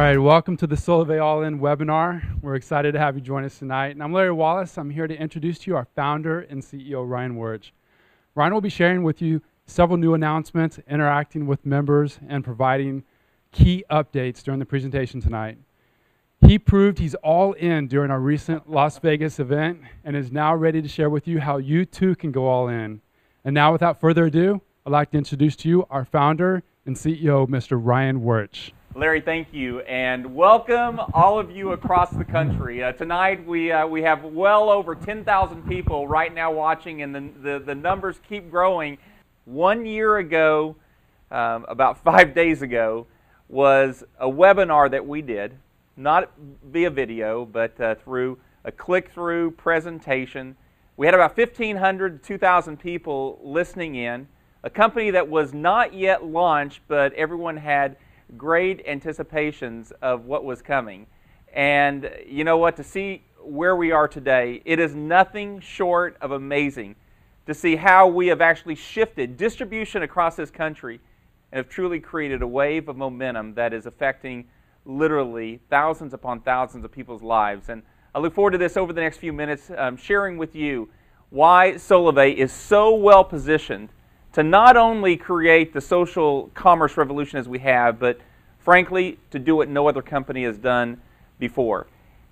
right, welcome to the Solavei All-In webinar. We're excited to have you join us tonight. And I'm Larry Wallace. I'm here to introduce to you our founder and CEO, Ryan Wuerch. Ryan will be sharing with you several new announcements, interacting with members, and providing key updates during the presentation tonight. He proved he's all in during our recent Las Vegas event and is now ready to share with you how you too can go all in. And now, without further ado, I'd like to introduce to you our founder and CEO, Mr. Ryan Wuerch. Larry, thank you, and welcome all of you across the country. Tonight we have well over 10,000 people right now watching, and the numbers keep growing. 1 year ago, about 5 days ago, was a webinar that we did, not via video, but through a click-through presentation. We had about 1,500 to 2,000 people listening in, a company that was not yet launched, but everyone had great anticipations of what was coming. And you know what, to see where we are today, it is nothing short of amazing to see how we have actually shifted distribution across this country and have truly created a wave of momentum that is affecting literally thousands upon thousands of people's lives. And I look forward to this over the next few minutes, sharing with you why Solavei is so well positioned to not only create the social commerce revolution as we have, but frankly, to do what no other company has done before.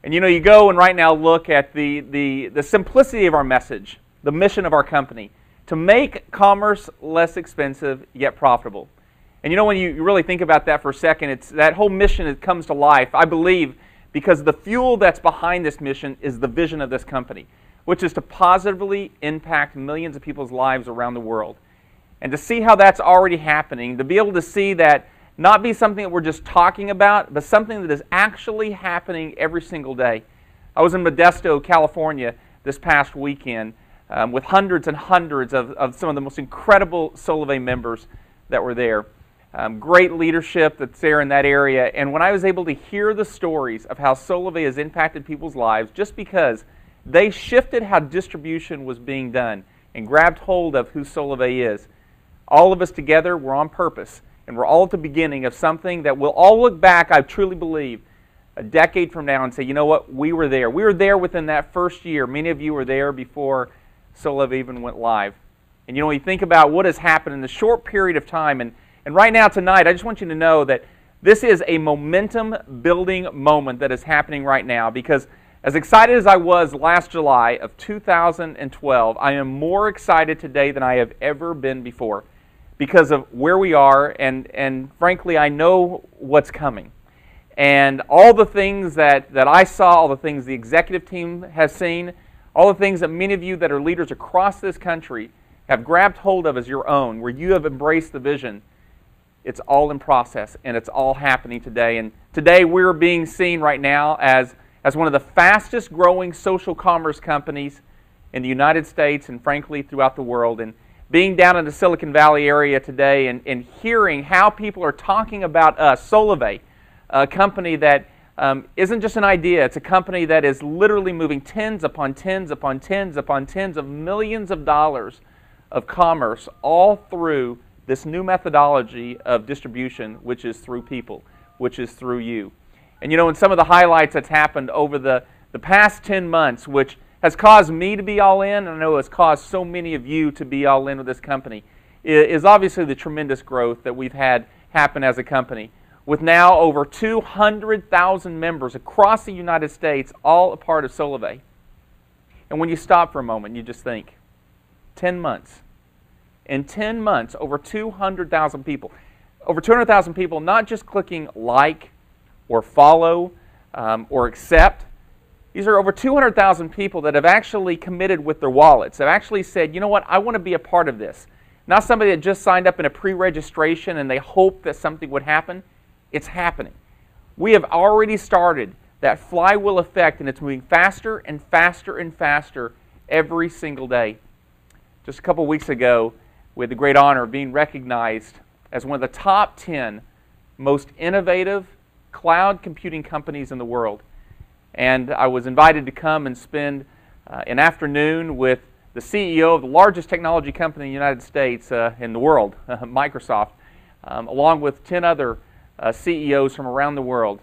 And you know, you go and right now look at the simplicity of our message, the mission of our company, to make commerce less expensive yet profitable. And you know, when you really think about that for a second, it's that whole mission that comes to life, I believe, because the fuel that's behind this mission is the vision of this company, which is to positively impact millions of people's lives around the world. And to see how that's already happening, to be able to see that not be something that we're just talking about, but something that is actually happening every single day. I was in Modesto, California this past weekend with hundreds and hundreds of some of the most incredible Solavei members that were there. Great leadership that's there in that area. And when I was able to hear the stories of how Solavei has impacted people's lives just because they shifted how distribution was being done and grabbed hold of who Solavei is, all of us together, we're on purpose, and we're all at the beginning of something that we'll all look back, I truly believe, a decade from now and say, you know what, we were there. We were there within that first year. Many of you were there before Solavei even went live. And you know, when you think about what has happened in the short period of time, and right now tonight, I just want you to know that this is a momentum-building moment that is happening right now, because as excited as I was last July of 2012, I am more excited today than I have ever been before, because of where we are, and frankly, I know what's coming. And all the things that I saw, all the things the executive team has seen, all the things that many of you that are leaders across this country have grabbed hold of as your own, where you have embraced the vision, it's all in process, and it's all happening today. And today we're being seen right now as one of the fastest growing social commerce companies in the United States and frankly throughout the world. And being down in the Silicon Valley area today and hearing how people are talking about us, Solavei, a company that isn't just an idea, it's a company that is literally moving tens upon tens upon tens upon tens of millions of dollars of commerce all through this new methodology of distribution, which is through people, which is through you. And you know, in some of the highlights that's happened over the past 10 months, which has caused me to be all in, and I know has caused so many of you to be all in with this company, is obviously the tremendous growth that we've had happen as a company, with now over 200,000 members across the United States, all a part of Solavei. And when you stop for a moment, you just think, 10 months. In 10 months, over 200,000 people. Over 200,000 people not just clicking like or follow or accept. These are over 200,000 people that have actually committed with their wallets, have actually said, you know what, I want to be a part of this. Not somebody that just signed up in a pre-registration and they hope that something would happen. It's happening. We have already started that flywheel effect, and it's moving faster and faster and faster every single day. Just a couple weeks ago, we had the great honor of being recognized as one of the top 10 most innovative cloud computing companies in the world. And I was invited to come and spend an afternoon with the CEO of the largest technology company in the United States, in the world, Microsoft, along with 10 other CEOs from around the world.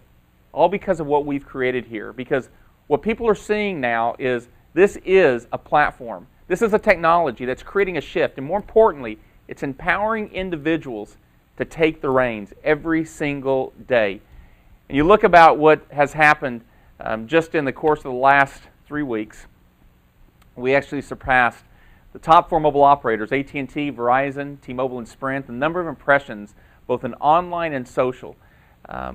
all because of what we've created here. Because what people are seeing now is this is a platform. This is a technology that's creating a shift. And more importantly, it's empowering individuals to take the reins every single day. And you look about what has happened just in the course of the last 3 weeks. We actually surpassed the top 4 mobile operators, AT&T, Verizon, T-Mobile, and Sprint. The number of impressions, both in online and social,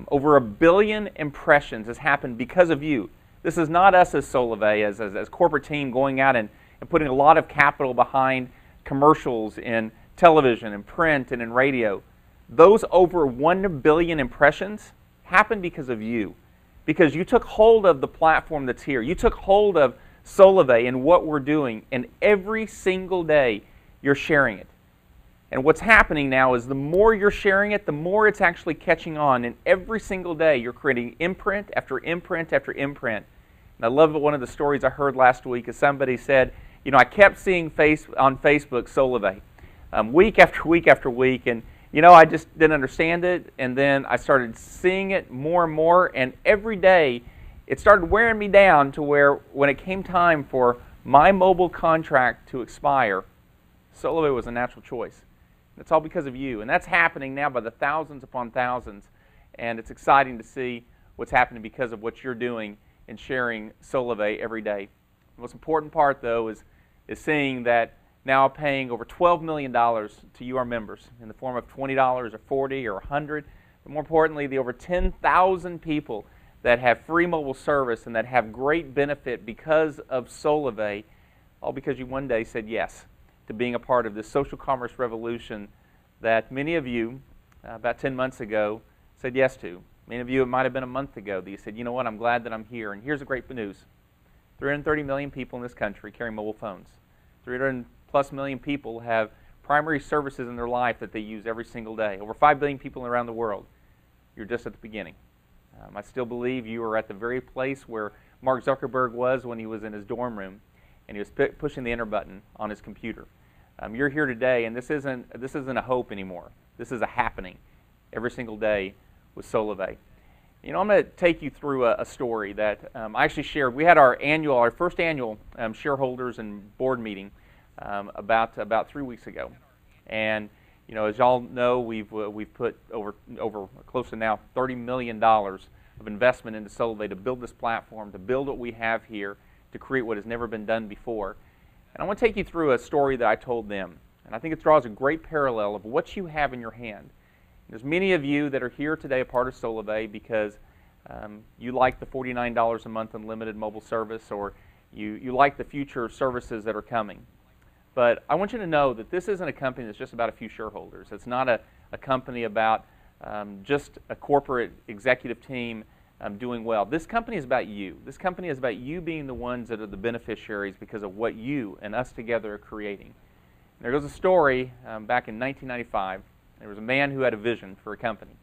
over 1 billion impressions has happened because of you. This is not us as Solavei, as corporate team going out and putting a lot of capital behind commercials in television and print and in radio. Those over 1 billion impressions happened because of you. Because you took hold of the platform that's here. You took hold of Solavei and what we're doing, and every single day you're sharing it. And what's happening now is the more you're sharing it, the more it's actually catching on. And every single day you're creating imprint after imprint after imprint. And I love one of the stories I heard last week is somebody said, you know, I kept seeing on Facebook Solavei week after week after week, and you know, I just didn't understand it, and then I started seeing it more and more, and every day it started wearing me down to where when it came time for my mobile contract to expire, Solavei was a natural choice. It's all because of you, and that's happening now by the thousands upon thousands, and it's exciting to see what's happening because of what you're doing and sharing Solavei every day. The most important part, though, is seeing that now paying over $12 million to you, our members, in the form of $20 or $40 or $100. But more importantly, the over 10,000 people that have free mobile service and that have great benefit because of Solavei, all because you one day said yes to being a part of this social commerce revolution that many of you, about 10 months ago, said yes to. Many of you, it might have been a month ago, that you said, you know what, I'm glad that I'm here. And here's the great news. 330 million people in this country carry mobile phones. 300+ million people have primary services in their life that they use every single day. Over 5 billion people around the world. You're just at the beginning. I still believe you are at the very place where Mark Zuckerberg was when he was in his dorm room and he was pushing the enter button on his computer. You're here today, and this isn't a hope anymore. This is a happening every single day with Solavei. You know, I'm going to take you through a story that I actually shared. We had our first annual shareholders and board meeting about 3 weeks ago, and you know, as y'all know, we've put over close to now $30 million of investment into Solavei to build this platform, to build what we have here, to create what has never been done before. And I want to take you through a story that I told them, and I think it draws a great parallel of what you have in your hand. There's many of you that are here today a part of Solavei because you like the $49 a month unlimited mobile service, or you like the future services that are coming. But I want you to know that this isn't a company that's just about a few shareholders. It's not a company about just a corporate executive team doing well. This company is about you. This company is about you being the ones that are the beneficiaries because of what you and us together are creating. And there goes a story back in 1995. There was a man who had a vision for a company.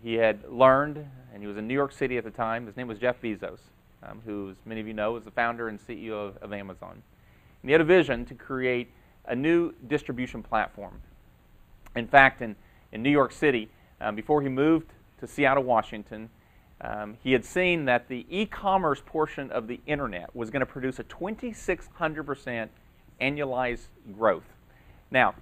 He had learned, and he was in New York City at the time. His name was Jeff Bezos, who, as many of you know, is the founder and CEO of Amazon. And he had a vision to create a new distribution platform. In fact, in New York City, before he moved to Seattle, Washington, he had seen that the e-commerce portion of the internet was going to produce a 2,600% annualized growth. Now,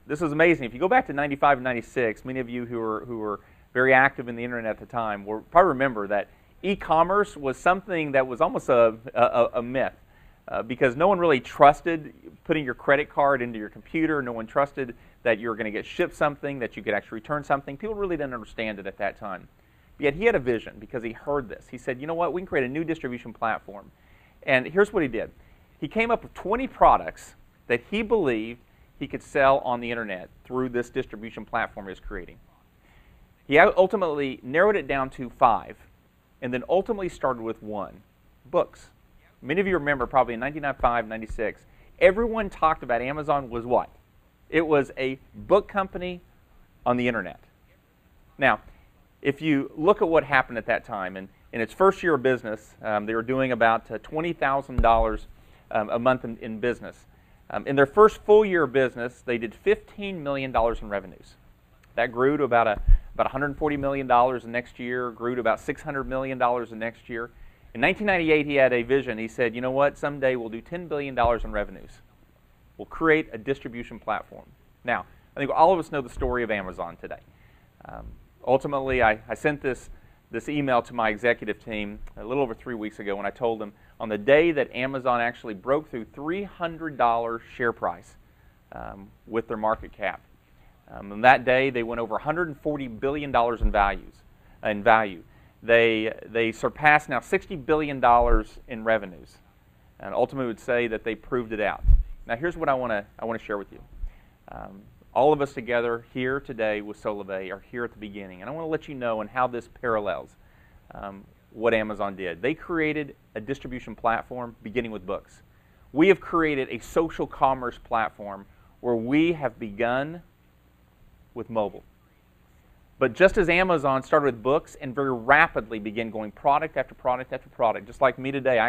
this is amazing. If you go back to 95 and 96, many of you who were very active in the internet at the time will probably remember that e-commerce was something that was almost a myth. Because no one really trusted putting your credit card into your computer. No one trusted that you were going to get shipped something, that you could actually return something. People really didn't understand it at that time. Yet he had a vision because he heard this. He said, you know what, we can create a new distribution platform. And here's what he did. He came up with 20 products that he believed he could sell on the internet through this distribution platform he was creating. He ultimately narrowed it down to 5, and then ultimately started with 1, books. Many of you remember probably in 1995, 96, everyone talked about Amazon was what? It was a book company on the internet. Now, if you look at what happened at that time, and in its first year of business, they were doing about $20,000 a month in business. In their first full year of business, they did $15 million in revenues. That grew to about about $140 million the next year, grew to about $600 million the next year. In 1998, he had a vision. He said, you know what, someday we'll do $10 billion in revenues. We'll create a distribution platform. Now, I think all of us know the story of Amazon today. Ultimately, I sent this email to my executive team a little over 3 weeks ago, and I told them on the day that Amazon actually broke through $300 share price with their market cap. On that day, they went over $140 billion in value. They surpassed now $60 billion in revenues, and ultimately would say that they proved it out. Now, here's what I want to share with you. All of us together here today with Solavei are here at the beginning, and I want to let you know and how this parallels what Amazon did. They created a distribution platform beginning with books. We have created a social commerce platform where we have begun with mobile. But just as Amazon started with books and very rapidly began going product after product after product, just like me today,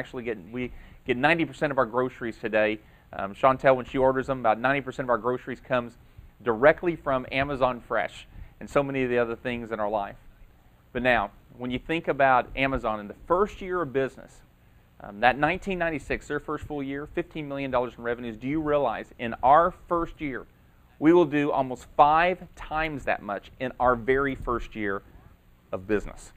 we get 90% of our groceries today. Chantel, when she orders them, about 90% of our groceries comes directly from Amazon Fresh and so many of the other things in our life. But now, when you think about Amazon in the first year of business, that 1996, their first full year, $15 million in revenues, do you realize in our first year, we will do almost 5 times that much in our very first year of business.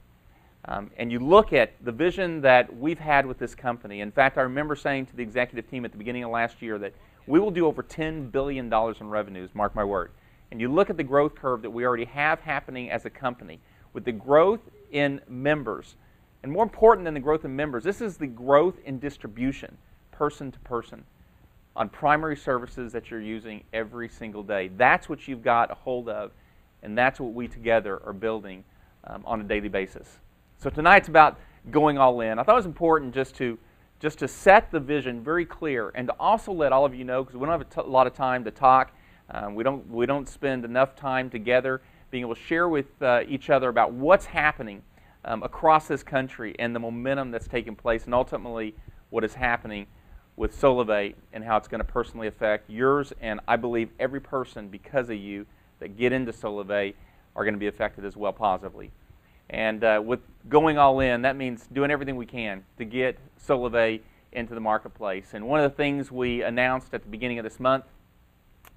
And you look at the vision that we've had with this company. In fact, I remember saying to the executive team at the beginning of last year that we will do over $10 billion in revenues, mark my word. And you look at the growth curve that we already have happening as a company, with the growth in members. And more important than the growth in members, this is the growth in distribution, person to person, on primary services that you're using every single day. That's what you've got a hold of, and that's what we together are building on a daily basis. So tonight's about going all in. I thought it was important just to set the vision very clear, and to also let all of you know, because we don't have a lot of time to talk. We don't spend enough time together being able to share with each other about what's happening across this country and the momentum that's taking place, and ultimately what is happening with Solavei and how it's going to personally affect yours, and I believe every person, because of you, that get into Solavei are going to be affected as well positively. And with going all in, that means doing everything we can to get Solavei into the marketplace. And one of the things we announced at the beginning of this month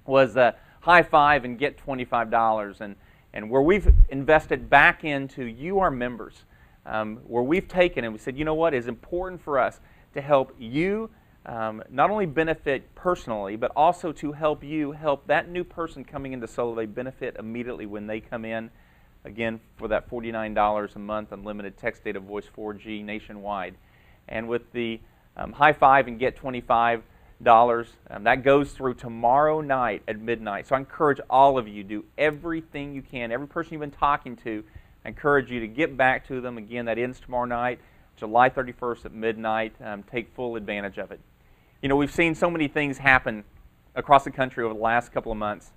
was High Five and Get $25, and where we've invested back into you, our members, where we've taken and we said, you know what, it's important for us to help you not only benefit personally, but also to help you help that new person coming into Solavei benefit immediately when they come in, again, for that $49 a month unlimited text, data, voice, 4G nationwide. And with the High Five and Get $25, that goes through tomorrow night at midnight. So I encourage all of you, do everything you can. Every person you've been talking to, I encourage you to get back to them. Again, that ends tomorrow night, July 31st at midnight. Take full advantage of it. You know, we've seen so many things happen across the country over the last couple of months,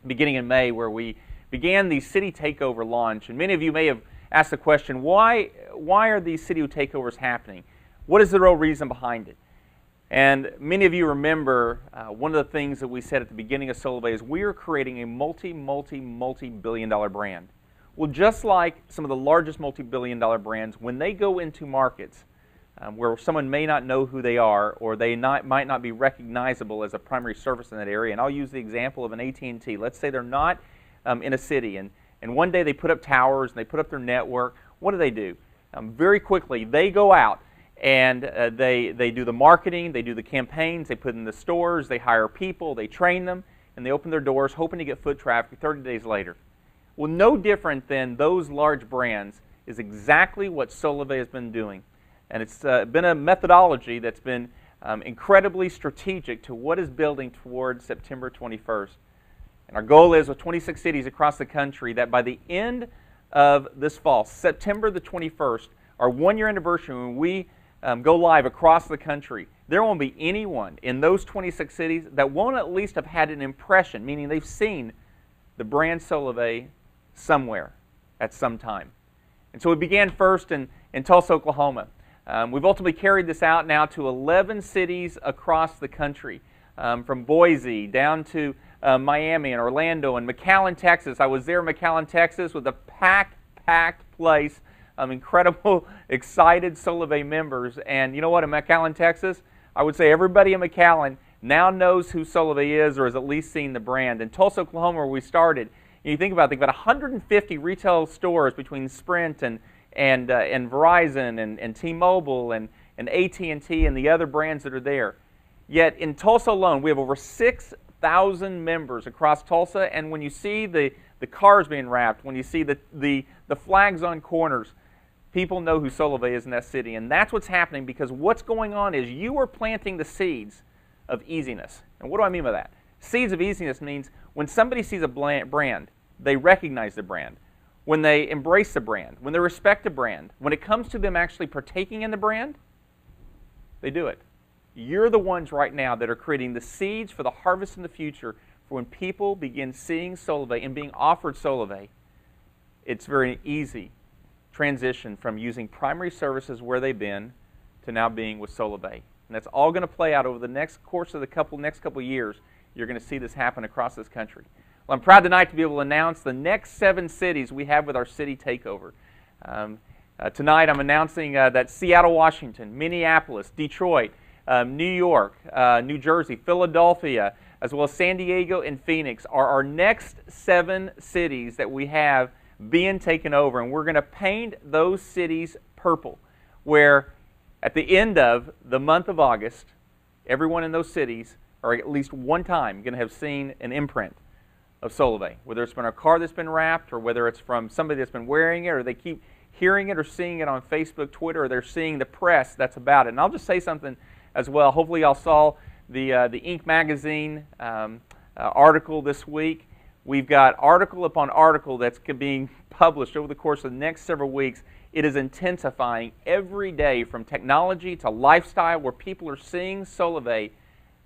beginning in May, where we began the city takeover launch. And many of you may have asked the question, why are these city takeovers happening? What is the real reason behind it? And many of you remember one of the things that we said at the beginning of Solavei is we are creating a multi-billion-dollar brand. Well, just like some of the largest multi-billion-dollar brands, when they go into markets where someone may not know who they are, or they might not be recognizable as a primary service in that area, and I'll use the example of an AT&T. Let's say they're not in a city, and one day they put up towers and they put up their network. What do? Very quickly, they go out and they do the marketing, they do the campaigns, they put in the stores, they hire people, they train them, and they open their doors hoping to get foot traffic 30 days later. Well, no different than those large brands is exactly what Solavei has been doing. And it's been a methodology that's been incredibly strategic to what is building towards September 21st. And our goal is with 26 cities across the country that by the end of this fall, September the 21st, our one-year anniversary when we go live across the country, there won't be anyone in those 26 cities that won't at least have had an impression, meaning they've seen the brand Solavei somewhere at some time. And so we began first in Tulsa, Oklahoma. We've ultimately carried this out now to 11 cities across the country. from Boise down to Miami and Orlando and McAllen, Texas. I was there in McAllen, Texas with a packed place, incredible, excited Solavei members. And you know what, in McAllen, Texas, I would say everybody in McAllen now knows who Solavei is or has at least seen the brand. In Tulsa, Oklahoma, where we started, you think about 150 retail stores between Sprint and Verizon and T-Mobile and AT&T and the other brands that are there. Yet in Tulsa alone, we have over 6,000 members across Tulsa, and when you see the cars being wrapped, when you see the flags on corners, people know who Solavei is in that city. And that's what's happening, because what's going on is you are planting the seeds of easiness. And what do I mean by that? Seeds of easiness means when somebody sees a brand, they recognize the brand. When they embrace the brand, when they respect the brand, when it comes to them actually partaking in the brand, they do it. You're the ones right now that are creating the seeds for the harvest in the future for when people begin seeing Solavei and being offered Solavei. It's very easy transition from using primary services where they've been to now being with Solavei. And that's all going to play out over the next course of the next couple years. You're going to see this happen across this country. Well, I'm proud tonight to be able to announce the next 7 cities we have with our city takeover. Tonight I'm announcing that Seattle, Washington, Minneapolis, Detroit, New York, New Jersey, Philadelphia, as well as San Diego and Phoenix are our next 7 cities that we have being taken over. And we're going to paint those cities purple, where at the end of the month of August, everyone in those cities are at least one time going to have seen an imprint of Solavei, whether it's been a car that's been wrapped, or whether it's from somebody that's been wearing it, or they keep hearing it or seeing it on Facebook, Twitter, or they're seeing the press that's about it. And I'll just say something as well. Hopefully y'all saw the Inc. magazine article this week. We've got article upon article that's being published over the course of the next several weeks. It is intensifying every day, from technology to lifestyle, where people are seeing Solavei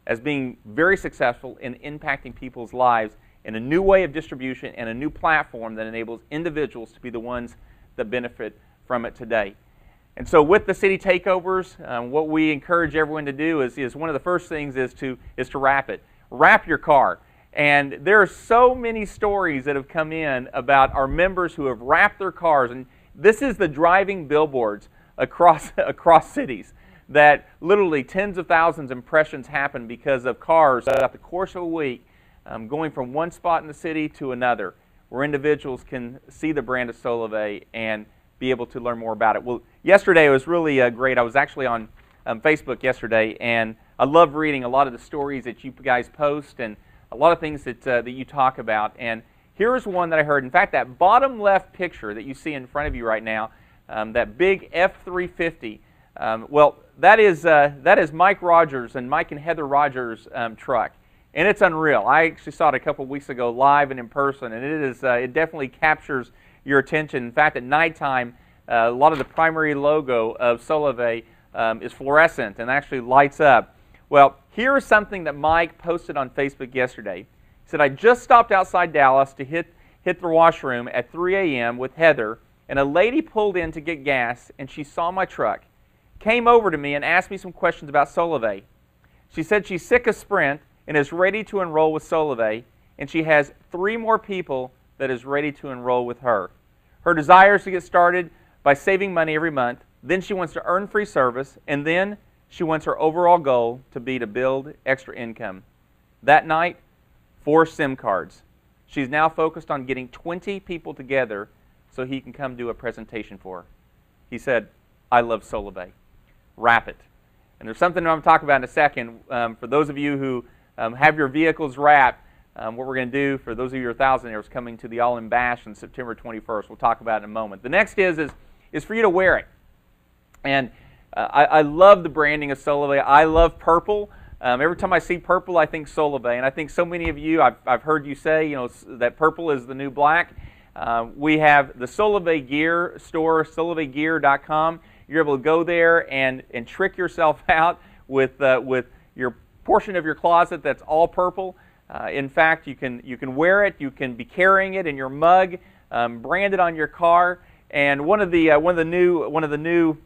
as being very successful in impacting people's lives in a new way of distribution and a new platform that enables individuals to be the ones that benefit from it today. And so with the city takeovers, what we encourage everyone to do is one of the first things is to wrap it. Wrap your car. And there are so many stories that have come in about our members who have wrapped their cars. And this is the driving billboards across cities, that literally tens of thousands of impressions happen because of cars throughout the course of a week going from one spot in the city to another, where individuals can see the brand of Solavei and be able to learn more about it. Well, yesterday it was really great. I was actually on Facebook yesterday, and I love reading a lot of the stories that you guys post and a lot of things that you talk about. And here's one that I heard. In fact, that bottom left picture that you see in front of you right now, that big F-350, well, that is Mike Rogers and Mike and Heather Rogers' truck. And it's unreal. I actually saw it a couple of weeks ago live and in person, and it definitely captures your attention. In fact, at nighttime, a lot of the primary logo of Solavei is fluorescent and actually lights up. Well, here's something that Mike posted on Facebook yesterday. He said, I just stopped outside Dallas to hit the washroom at 3 a.m. with Heather, and a lady pulled in to get gas, and she saw my truck, came over to me and asked me some questions about Solavei. She said she's sick of Sprint and is ready to enroll with Solavei, and she has 3 more people that is ready to enroll with her. Her desire is to get started by saving money every month. Then she wants to earn free service, and then she wants her overall goal to be to build extra income. That night, 4 SIM cards. She's now focused on getting 20 people together so he can come do a presentation for her. He said, I love Solavei. Wrap it. And there's something I'm going to talk about in a second. For those of you who have your vehicles wrapped, what we're going to do for those of you who are thousandaires coming to the All-In Bash on September 21st. We'll talk about it in a moment. The next is for you to wear it. And I love the branding of Solavei. I love purple. Every time I see purple, I think Solavei. And I think so many of you, I've heard you say, that purple is the new black. We have the Solavei Gear store, solaveigear.com. You're able to go there and trick yourself out with your portion of your closet that's all purple. In fact, you can wear it. You can be carrying it in your mug, branded on your car. And one of the new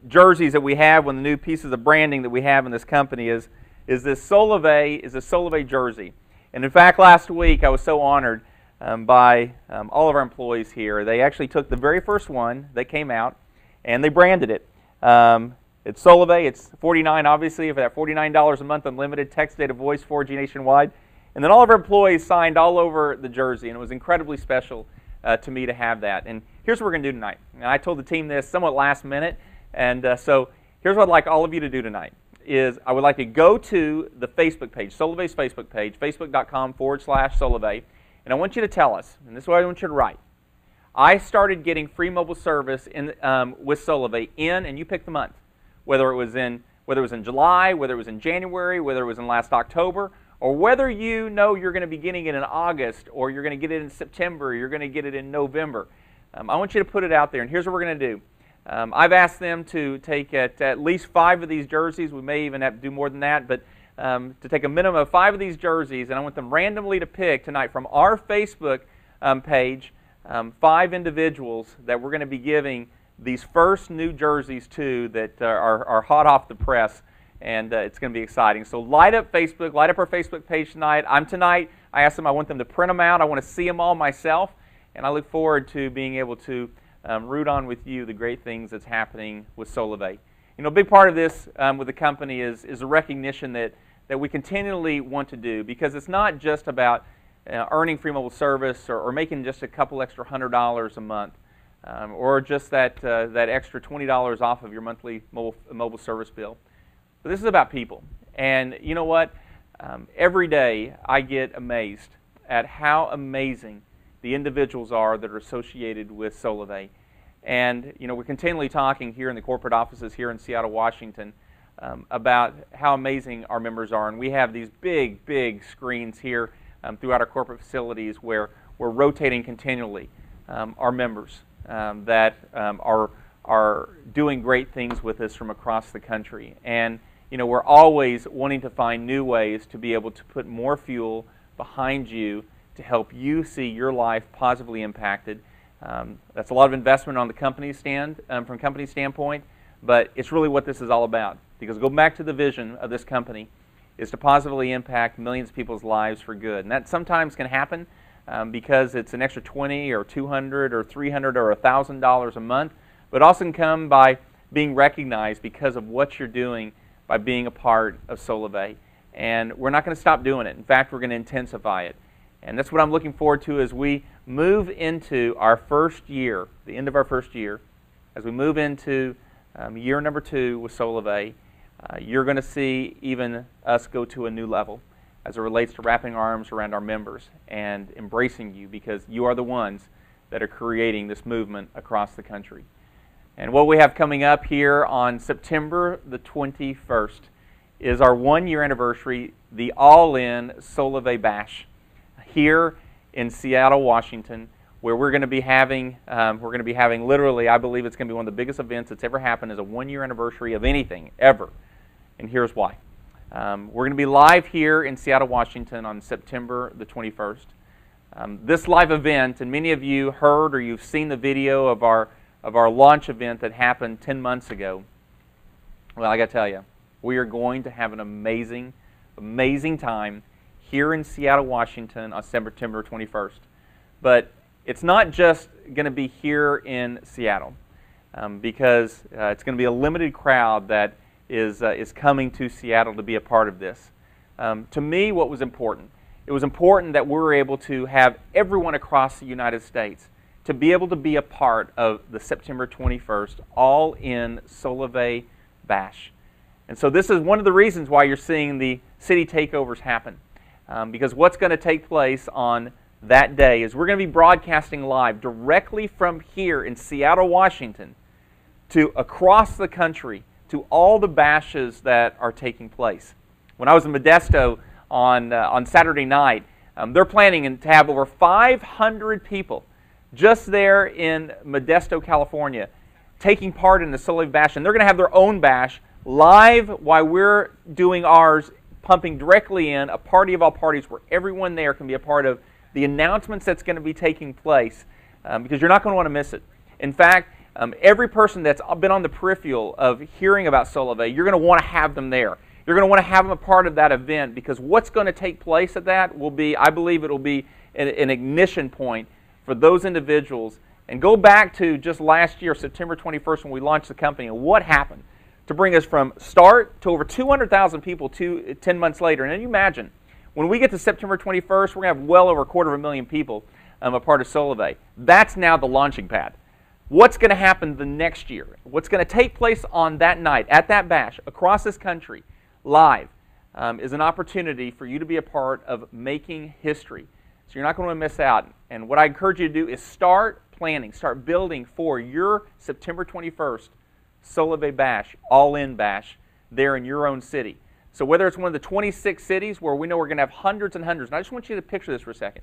jerseys that we have, one of the new pieces of branding that we have in this company is is this Solavei jersey. And in fact, last week I was so honored by all of our employees here. They actually took the very first one that came out and they branded it. It's Solavei. It's $49, obviously, for that $49 a month unlimited text, data, voice, 4G nationwide. And then all of our employees signed all over the jersey, and it was incredibly special to me to have that. And here's what we're going to do tonight. Now, I told the team this somewhat last minute, and so here's what I'd like all of you to do tonight. I would like to go to the Facebook page, Solavei's Facebook page, facebook.com/Solavei, and I want you to tell us, and this is what I want you to write. I started getting free mobile service with Solavei and you pick the month, whether it was in July, whether it was in January, whether it was in last October, or whether you know you're going to be getting it in August, or you're going to get it in September, or you're going to get it in November. I want you to put it out there, and here's what we're going to do. I've asked them to take at least 5 of these jerseys. We may even have to do more than that, but to take a minimum of 5 of these jerseys, and I want them randomly to pick tonight from our Facebook page 5 individuals that we're going to be giving these first new jerseys to that are hot off the press, and it's going to be exciting. So light up Facebook, light up our Facebook page tonight. I asked them, I want them to print them out. I want to see them all myself, and I look forward to being able to root on with you the great things that's happening with Solavei. You know, a big part of this with the company is a recognition that we continually want to do, because it's not just about earning free mobile service or making just a couple extra $100 a month, or just that extra $20 off of your monthly mobile service bill. But this is about people. And you know what? Every day I get amazed at how amazing the individuals are that are associated with Solavei. And you know, we're continually talking here in the corporate offices here in Seattle, Washington, about how amazing our members are. And we have these big, big screens here throughout our corporate facilities where we're rotating continually our members that are doing great things with us from across the country. And you know, we're always wanting to find new ways to be able to put more fuel behind you to help you see your life positively impacted. That's a lot of investment on the company's from company's standpoint, but it's really what this is all about. Because go back to the vision of this company is to positively impact millions of people's lives for good. And that sometimes can happen because it's an extra $20 or $200 or $300 or $1,000 a month, but also can come by being recognized because of what you're doing by being a part of Solavei. And we're not going to stop doing it. In fact, we're going to intensify it. And that's what I'm looking forward to as we move into our first year, the end of our first year, as we move into year number 2 with Solavei. You're going to see even us go to a new level as it relates to wrapping our arms around our members and embracing you, because you are the ones that are creating this movement across the country. And what we have coming up here on September the 21st is our 1-year anniversary, the all-in Solavei Bash here in Seattle, Washington, where we're going to be having literally, I believe it's going to be one of the biggest events that's ever happened, as a 1-year anniversary of anything ever. And here's why. We're going to be live here in Seattle, Washington on September the 21st. This live event, and many of you heard or you've seen the video of our launch event that happened 10 months ago. Well, I got to tell you, we are going to have an amazing, amazing time here in Seattle, Washington on September 21st. But it's not just going to be here in Seattle, because it's going to be a limited crowd that is coming to Seattle to be a part of this. To me, what was important? It was important that we were able to have everyone across the United States to be able to be a part of the September 21st all-in Solavei Bash. And so this is one of the reasons why you're seeing the city takeovers happen. Because what's going to take place on that day is we're going to be broadcasting live directly from here in Seattle, Washington, to across the country, to all the bashes that are taking place. When I was in Modesto on Saturday night, they're planning to have over 500 people just there in Modesto, California, taking part in the Solavei Bash. And they're going to have their own bash live while we're doing ours, pumping directly in, a party of all parties where everyone there can be a part of the announcements that's going to be taking place, because you're not going to want to miss it. In fact, every person that's been on the peripheral of hearing about Solavei, you're going to want to have them there. You're going to want to have them a part of that event, because what's going to take place at that will be, I believe it will be an ignition point for those individuals. And go back to just last year, September 21st, when we launched the company, and what happened to bring us from start to over 200,000 people 10 months later. And then you imagine, when we get to September 21st, we're going to have well over 250,000 people a part of Solavei. That's now the launching pad. What's going to happen the next year? What's going to take place on that night, at that bash, across this country, live, is an opportunity for you to be a part of making history. So you're not going to miss out. And what I encourage you to do is start planning, start building for your September 21st Solavei Bash, all-in bash, there in your own city. So whether it's one of the 26 cities where we know we're going to have hundreds and hundreds, and I just want you to picture this for a second.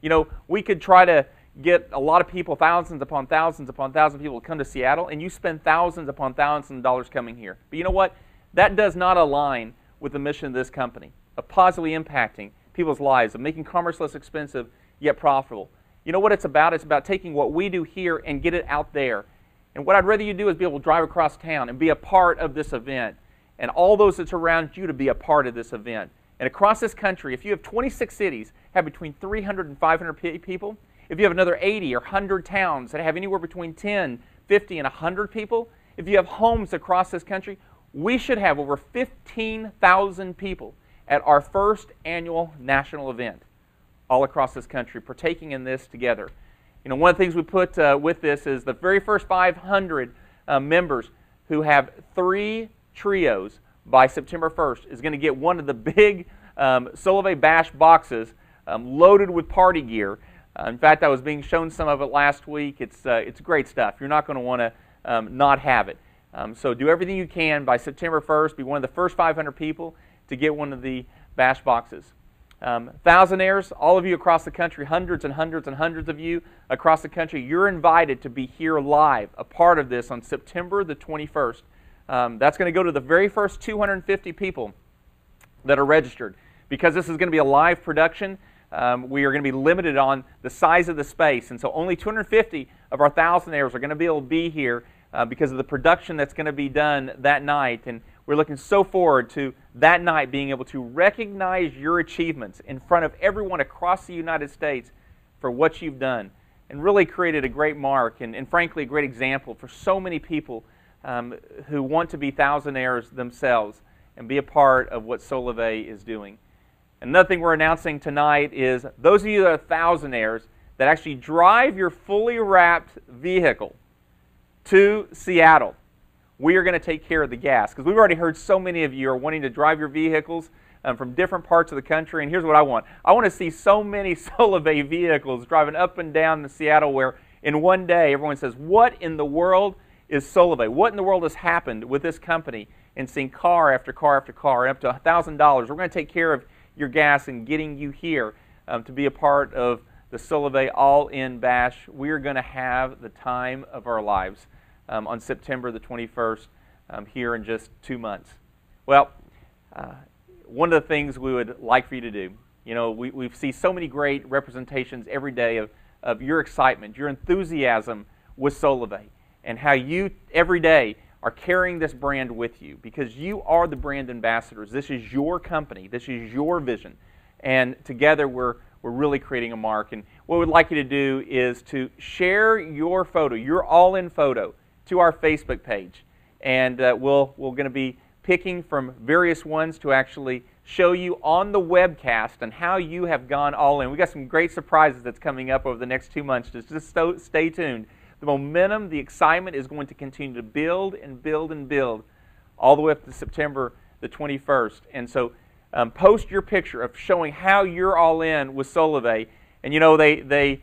You know, we could try to get a lot of people, thousands upon thousands of people to come to Seattle, and you spend thousands upon thousands of dollars coming here. But you know what? That does not align with the mission of this company, of positively impacting people's lives, of making commerce less expensive yet profitable. You know what it's about? It's about taking what we do here and get it out there. And what I'd rather you do is be able to drive across town and be a part of this event, and all those that surround you to be a part of this event. And across this country, if you have 26 cities have between 300 and 500 people, if you have another 80 or 100 towns that have anywhere between 10, 50, and 100 people, if you have homes across this country, we should have over 15,000 people at our first annual national event all across this country, partaking in this together. You know, one of the things we put with this is the very first 500 members who have 3 trios by September 1st is going to get one of the big Solavei Bash boxes loaded with party gear. In fact, I was being shown some of it last week. It's great stuff. You're not going to want to not have it. So do everything you can by September 1st. Be one of the first 500 people to get one of the Bash boxes. Thousandaires, all of you across the country, hundreds and hundreds and hundreds of you across the country, you're invited to be here live, a part of this on September the 21st. That's going to go to the very first 250 people that are registered. Because this is going to be a live production, we are going to be limited on the size of the space. And so only 250 of our thousandaires are going to be able to be here because of the production that's going to be done that night. And we're looking so forward to that night being able to recognize your achievements in front of everyone across the United States for what you've done, and really created a great mark and frankly a great example for so many people who want to be thousandaires themselves and be a part of what Solavei is doing. Another thing we're announcing tonight is those of you that are thousandaires that actually drive your fully wrapped vehicle to Seattle, we are going to take care of the gas. Because we've already heard so many of you are wanting to drive your vehicles from different parts of the country. And here's what I want. I want to see so many Solavei vehicles driving up and down the Seattle where in one day everyone says, what in the world is Solavei? What in the world has happened with this company? And seeing car after car after car, and up to $1,000. We're going to take care of your gas and getting you here to be a part of the Solavei All-In Bash. We are going to have the time of our lives on September the 21st here in just 2 months. Well, one of the things we would like for you to do, you know, we see so many great representations every day of your excitement, your enthusiasm with Solavei, and how you every day are carrying this brand with you, because you are the brand ambassadors. This is your company. This is your vision. And together we're really creating a mark. And what we'd like you to do is to share your photo, your all-in photo, to our Facebook page. And we're going to be picking from various ones to actually show you on the webcast and how you have gone all in. We've got some great surprises that's coming up over the next 2 months. Just stay tuned. The momentum, the excitement is going to continue to build and build and build all the way up to September the 21st. And so post your picture of showing how you're all in with Solavei. And you know, they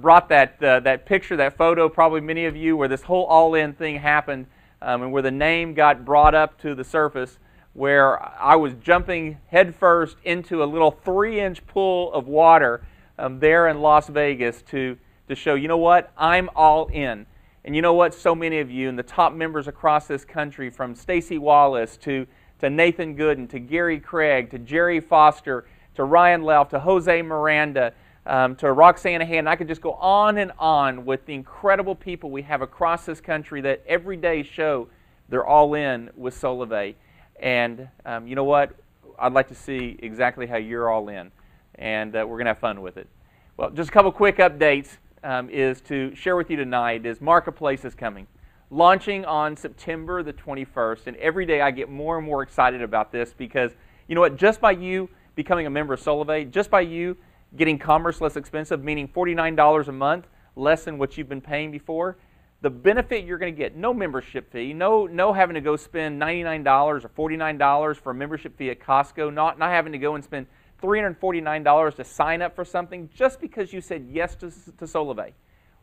brought that picture, that photo, probably many of you, where this whole all-in thing happened and where the name got brought up to the surface, where I was jumping headfirst into a little 3-inch pool of water there in Las Vegas to show, you know what, I'm all in. And you know what, so many of you and the top members across this country, from Stacy Wallace to Nathan Gooden, to Gary Craig, to Jerry Foster, to Ryan Leff, to Jose Miranda, to Roxanne Hand. I could just go on and on with the incredible people we have across this country that every day show they're all in with Solavei. And you know what? I'd like to see exactly how you're all in, and we're going to have fun with it. Well, just a couple quick updates is to share with you tonight is Marketplace is coming. Launching on September the 21st, and every day I get more and more excited about this because, you know what, just by you becoming a member of Solavei, just by you getting commerce less expensive, meaning $49 a month, less than what you've been paying before, the benefit you're going to get, no membership fee, no having to go spend $99 or $49 for a membership fee at Costco, not having to go and spend $349 to sign up for something just because you said yes to Solavei.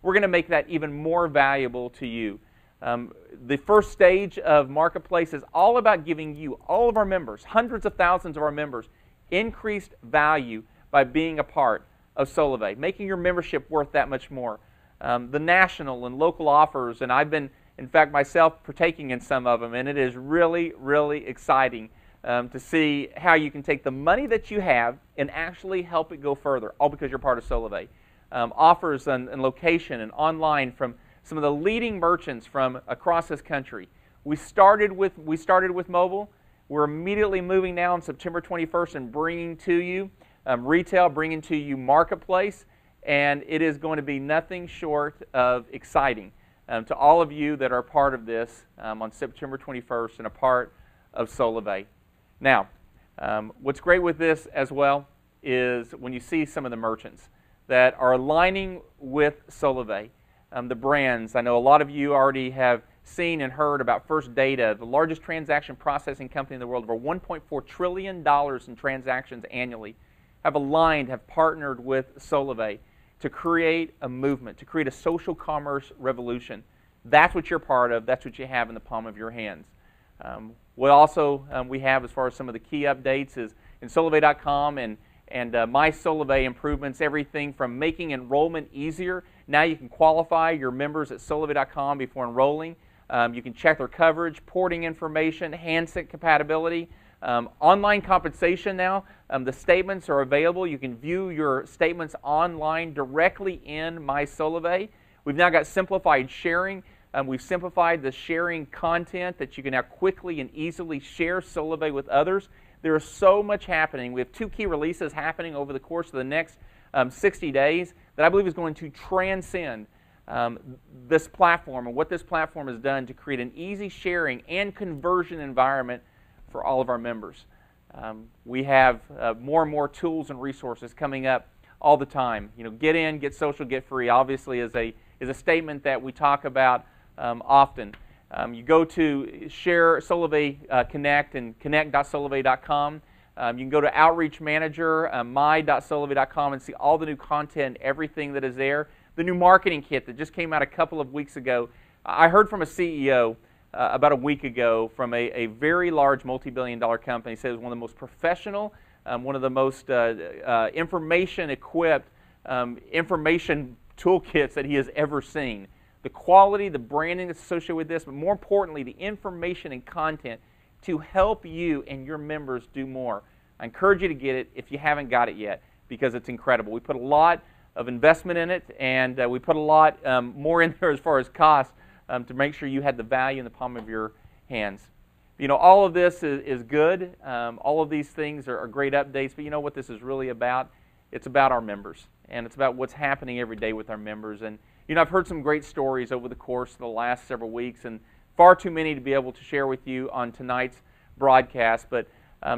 We're going to make that even more valuable to you. The first stage of Marketplace is all about giving you, all of our members, hundreds of thousands of our members, increased value by being a part of Solavei, making your membership worth that much more. The national and local offers, and I've been, in fact, myself partaking in some of them, and it is really, really exciting to see how you can take the money that you have and actually help it go further, all because you're part of Solavei. Offers and location and online from some of the leading merchants from across this country. We started with mobile. We're immediately moving now on September 21st and bringing to you retail, bringing to you Marketplace, and it is going to be nothing short of exciting to all of you that are part of this on September 21st and a part of Solavei. Now, what's great with this as well is when you see some of the merchants that are aligning with Solavei, the brands. I know a lot of you already have seen and heard about First Data, the largest transaction processing company in the world, over $1.4 trillion in transactions annually, have aligned, have partnered with Solavei to create a movement, to create a social commerce revolution. That's what you're part of. That's what you have in the palm of your hands. What also we have as far as some of the key updates is in Solavei.com and My Solavei improvements, everything from making enrollment easier. Now you can qualify your members at Solavei.com before enrolling. You can check their coverage, porting information, handset compatibility. Online compensation now. The statements are available. You can view your statements online directly in My Solavei. We've now got simplified sharing. We've simplified the sharing content that you can now quickly and easily share Solavei with others. There is so much happening. We have 2 key releases happening over the course of the next 60 days that I believe is going to transcend this platform and what this platform has done to create an easy sharing and conversion environment for all of our members. We have more and more tools and resources coming up all the time. You know, get in, get social, get free. Obviously, is a statement that we talk about often. You go to Share Solavei Connect and connect.solavei.com. You can go to Outreach Manager, my.solavei.com, and see all the new content, everything that is there. The new marketing kit that just came out a couple of weeks ago. I heard from a CEO about a week ago from a very large multi-billion-dollar company. He said it was one of the most professional, one of the most information-equipped information toolkits that he has ever seen. The quality, the branding that's associated with this, but more importantly, the information and content to help you and your members do more. I encourage you to get it if you haven't got it yet because it's incredible. We put a lot of investment in it, and we put a lot more in there as far as cost to make sure you had the value in the palm of your hands. You know, all of this is good. All of these things are great updates, but you know what this is really about? It's about our members, and it's about what's happening every day with our members. And you know, I've heard some great stories over the course of the last several weeks, and far too many to be able to share with you on tonight's broadcast. But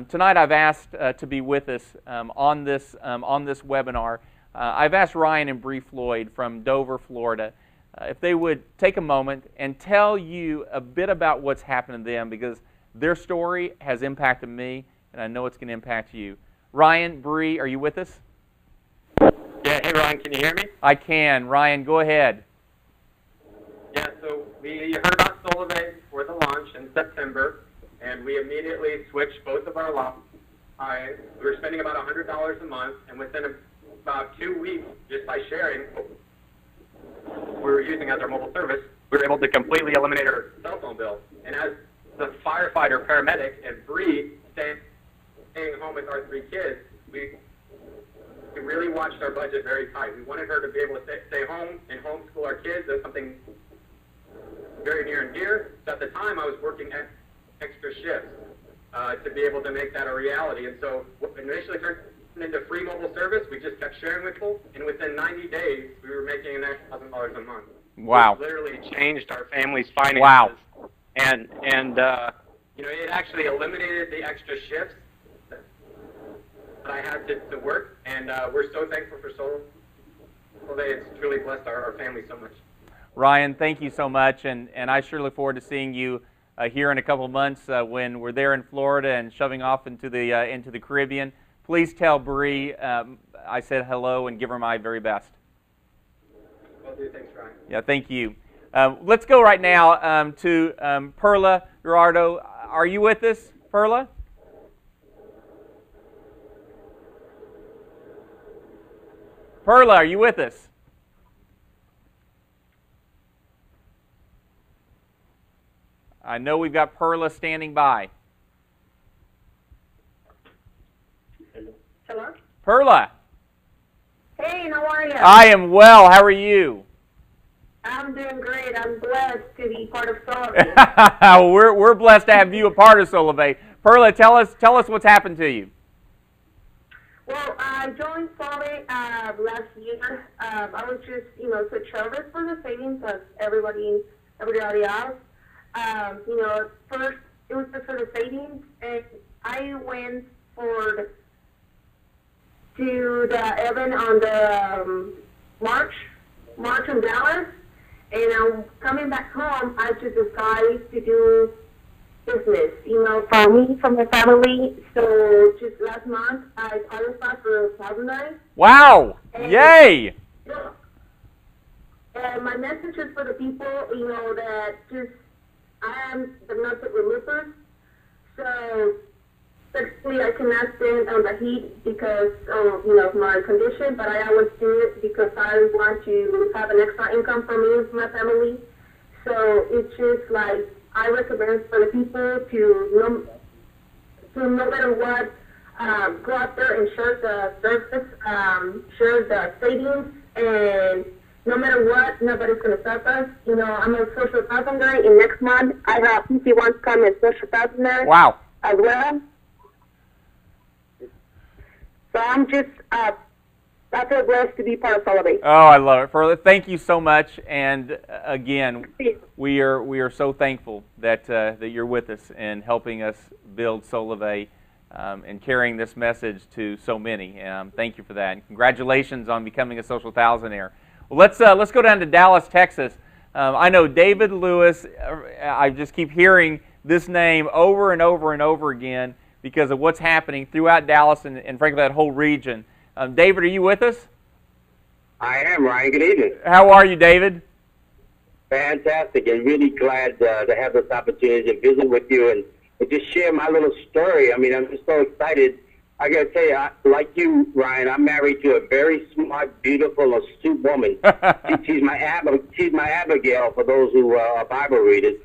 tonight I've asked to be with us on this webinar. I've asked Ryan and Bree Floyd from Dover, Florida, if they would take a moment and tell you a bit about what's happened to them, because their story has impacted me, and I know it's going to impact you. Ryan, Bree, are you with us? Yeah, hey Ryan, can you hear me? I can. Ryan, go ahead. Yeah, so we heard about Solavei for the launch in September, and we immediately switched both of our lines. We were spending about $100 a month, and within about 2 weeks, just by sharing, we were using as our mobile service, we were able to completely eliminate our cell phone bill. And as the firefighter, paramedic, and Bree staying home with our 3 kids, we really watched our budget very tight. We wanted her to be able to stay home and homeschool our kids. That's something very near and dear. So at the time, I was working extra shifts. to be able to make that a reality. And so what initially turned into free mobile service, we just kept sharing with people, and within 90 days, we were making an extra $1,000 a month. Wow. It literally changed our family's finances. Wow. And you know, it actually eliminated the extra shifts that I had to work, and we're so thankful for Solavei. It's truly blessed our family so much. Ryan, thank you so much, and I sure look forward to seeing you here in a couple of months when we're there in Florida and shoving off into the Caribbean. Please tell Bree I said hello and give her my very best. Will do. Thanks, Ryan. Yeah, thank you. Let's go right now to Perla Gerardo. Are you with us, Perla? Perla, are you with us? I know we've got Perla standing by. Hello? Perla. Hey, how are you? I am well. How are you? I'm doing great. I'm blessed to be part of Solavei. we're blessed to have you a part of Solavei. Perla, tell us what's happened to you. Well, I joined Solavei last year. I was just, switch over for the savings as everybody else. First it was just for the savings, and I went to the event on the March in Dallas, and I'm coming back home. I just decided to do business, for me, for my family. So just last month, I qualified for $1,000. Wow! Yay! And my message is for the people, that just, I am diagnosed with lupus. So basically, I cannot stand on the heat because of my condition, but I always do it because I want to have an extra income for me and for my family. So it's just like I recommend for the people to no matter what, go out there and share the service, share the savings, and no matter what, nobody's going to stop us. I'm a social carpenter, and next month I have PC1 come as social carpenter. Wow. As well. So I'm just, I feel blessed to be part of Solavei. Oh, I love it. Perla, thank you so much. And again, we are so thankful that you're with us and helping us build Solavei and carrying this message to so many. Thank you for that. And congratulations on becoming a social thousandaire. Well, let's go down to Dallas, Texas. I know David Lewis. I just keep hearing this name over and over and over again because of what's happening throughout Dallas and frankly that whole region. David, are you with us? I am, Ryan. Good evening. How are you, David? Fantastic, and really glad to have this opportunity to visit with you and just share my little story. I mean, I'm just so excited. I got to tell you, like you, Ryan, I'm married to a very smart, beautiful, astute woman. She's my Abigail, for those who are Bible readers.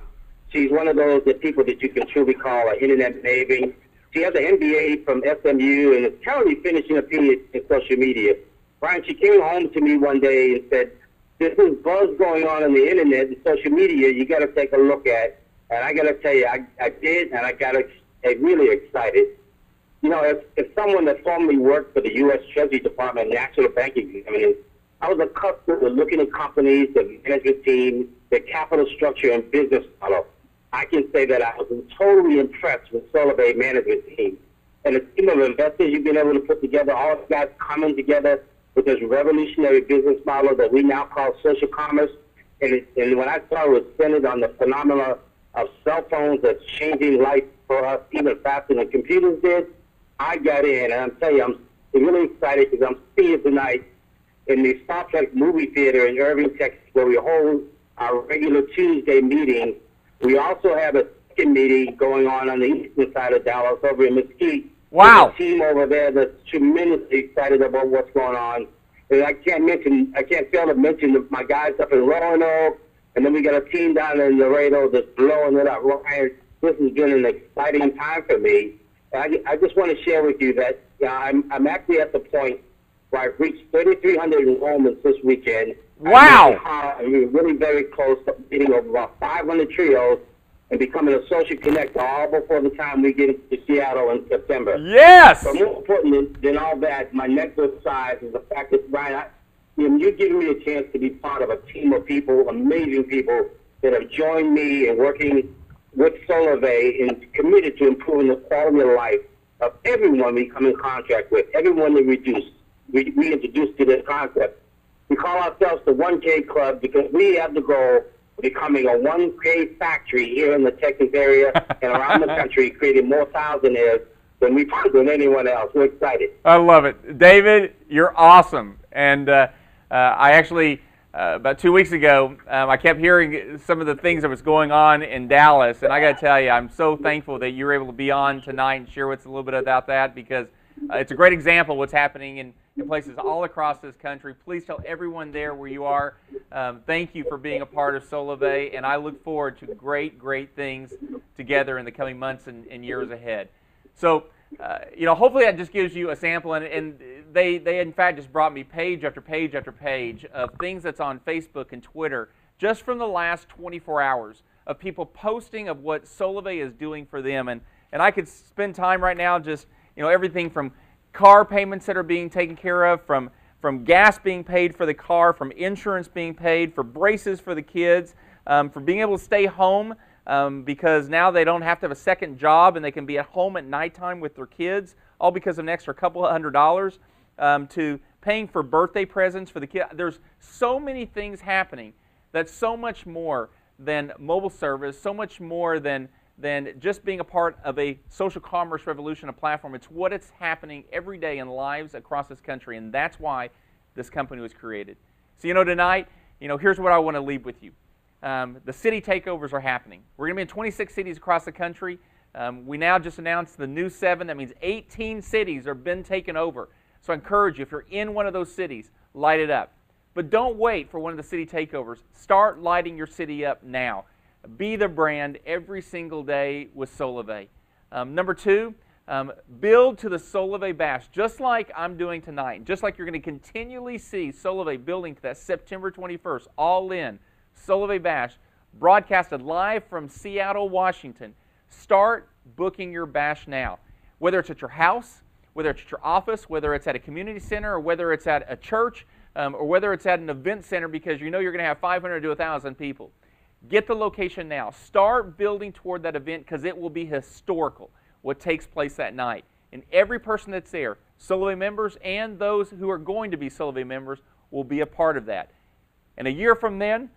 She's one of those people that you can truly call an internet maven. She has an MBA from SMU and is currently finishing a PhD in social media. Ryan, she came home to me one day and said, "There's this buzz going on the internet and social media. You got to take a look at." And I got to tell you, I did, and I got really excited. As someone that formerly worked for the U.S. Treasury Department National Banking Examiner, I was accustomed to looking at companies, the management team, their capital structure, and business model. I can say that I was totally impressed with Solavei management team. And the team of investors you've been able to put together, all the guys coming together with this revolutionary business model that we now call social commerce. And when I saw it was centered on the phenomena of cell phones that's changing life for us even faster than computers did, I got in. And I'm telling you, I'm really excited because I'm seeing it tonight in the Star Trek movie theater in Irving, Texas, where we hold our regular Tuesday meeting. We also have a second meeting going on the eastern side of Dallas over in Mesquite. Wow. There's a team over there that's tremendously excited about what's going on. And I can't fail to mention my guys up in Roanoke, and then we got a team down in Laredo that's blowing it up. Ryan, this has been an exciting time for me. And I just want to share with you that I'm actually at the point where I've reached 3,300 enrollments this weekend. Wow. We're really very close to getting over about 500 trios. and becoming a social connector all before the time we get to Seattle in September. Yes! But more important than all that, my necklace size is the fact that, Ryan, you're giving me a chance to be part of a team of people, amazing people, that have joined me in working with Solavei and committed to improving the quality of life of everyone we come in contact with, everyone we introduce to this concept. We call ourselves the 1K Club because we have the goal of becoming a 1K factory here in the Texas area and around the country, creating more thousandaires than anyone else. We're excited. I love it. David, you're awesome. And I actually, about 2 weeks ago, I kept hearing some of the things that was going on in Dallas, and I got to tell you, I'm so thankful that you were able to be on tonight and share with us a little bit about that, because it's a great example of what's happening in places all across this country. Please tell everyone there where you are. Thank you for being a part of Solavei, and I look forward to great, great things together in the coming months and years ahead. So, hopefully that just gives you a sample, and they in fact just brought me page after page after page of things that's on Facebook and Twitter just from the last 24 hours of people posting of what Solavei is doing for them, and I could spend time right now just everything from car payments that are being taken care of, from gas being paid for the car, from insurance being paid, for braces for the kids, for being able to stay home. Because now they don't have to have a second job and they can be at home at nighttime with their kids, all because of an extra couple of $100, to paying for birthday presents for the kids. There's so many things happening that's so much more than mobile service, so much more than just being a part of a social commerce revolution, a platform. It's what it's happening every day in lives across this country, and that's why this company was created. So tonight, here's what I want to leave with you. The city takeovers are happening. We're going to be in 26 cities across the country. We now just announced the new 7. That means 18 cities have been taken over. So I encourage you, if you're in one of those cities, light it up. But don't wait for one of the city takeovers. Start lighting your city up now. Be the brand every single day with Solavei. Number 2, build to the Solavei Bash, just like I'm doing tonight. Just like you're going to continually see Solavei building to that September 21st, all in. Solavei Bash, broadcasted live from Seattle, Washington. Start booking your bash now. Whether it's at your house, whether it's at your office, whether it's at a community center, or whether it's at a church, or whether it's at an event center because you're going to have 500 to 1,000 people. Get the location now. Start building toward that event because it will be historical, what takes place that night. And every person that's there, Solavei members and those who are going to be Solavei members, will be a part of that. And a year from then,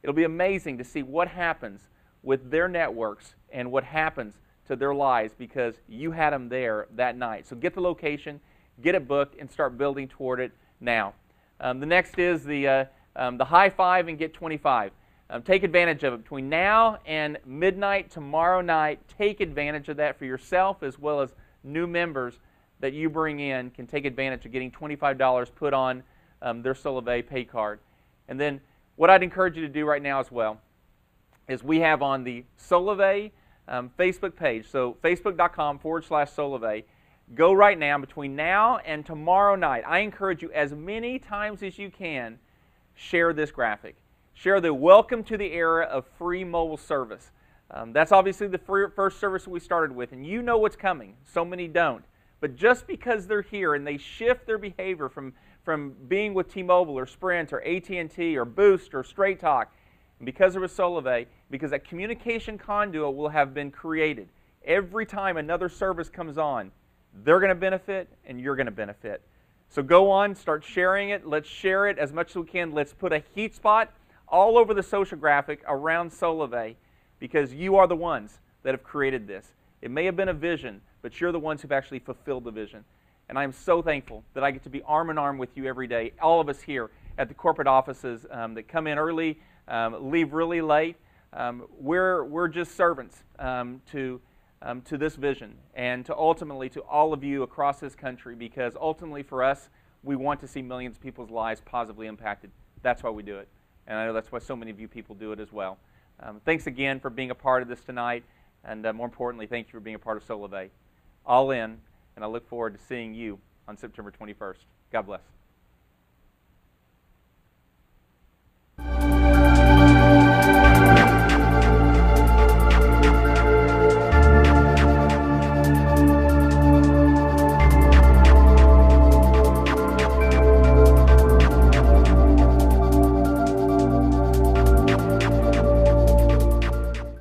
it'll be amazing to see what happens with their networks and what happens to their lives because you had them there that night. So get the location, get it booked, and start building toward it now. The next is the high 5 and get 25. Take advantage of it. Between now and midnight tomorrow night, take advantage of that for yourself as well as new members that you bring in can take advantage of getting $25 put on their Solavei pay card. And then what I'd encourage you to do right now as well is we have on the Solavei Facebook page, so facebook.com/Solavei. Go right now. Between now and tomorrow night, I encourage you as many times as you can, share this graphic. Share the welcome to the era of free mobile service. That's obviously the first service we started with, and you know what's coming. So many don't. But just because they're here and they shift their behavior from being with T-Mobile or Sprint or AT&T or Boost or Straight Talk, and because there was Solavei, because that communication conduit will have been created. Every time another service comes on, they're going to benefit and you're going to benefit. So go on, start sharing it. Let's share it as much as we can. Let's put a heat spot all over the social graphic around Solavei because you are the ones that have created this. It may have been a vision, but you're the ones who've actually fulfilled the vision. And I'm so thankful that I get to be arm in arm with you every day, all of us here at the corporate offices that come in early, leave really late. We're just servants to this vision and to ultimately to all of you across this country because ultimately for us, we want to see millions of people's lives positively impacted. That's why we do it. And I know that's why so many of you people do it as well. Thanks again for being a part of this tonight. And more importantly, thank you for being a part of Solavei. All in, and I look forward to seeing you on September 21st. God bless.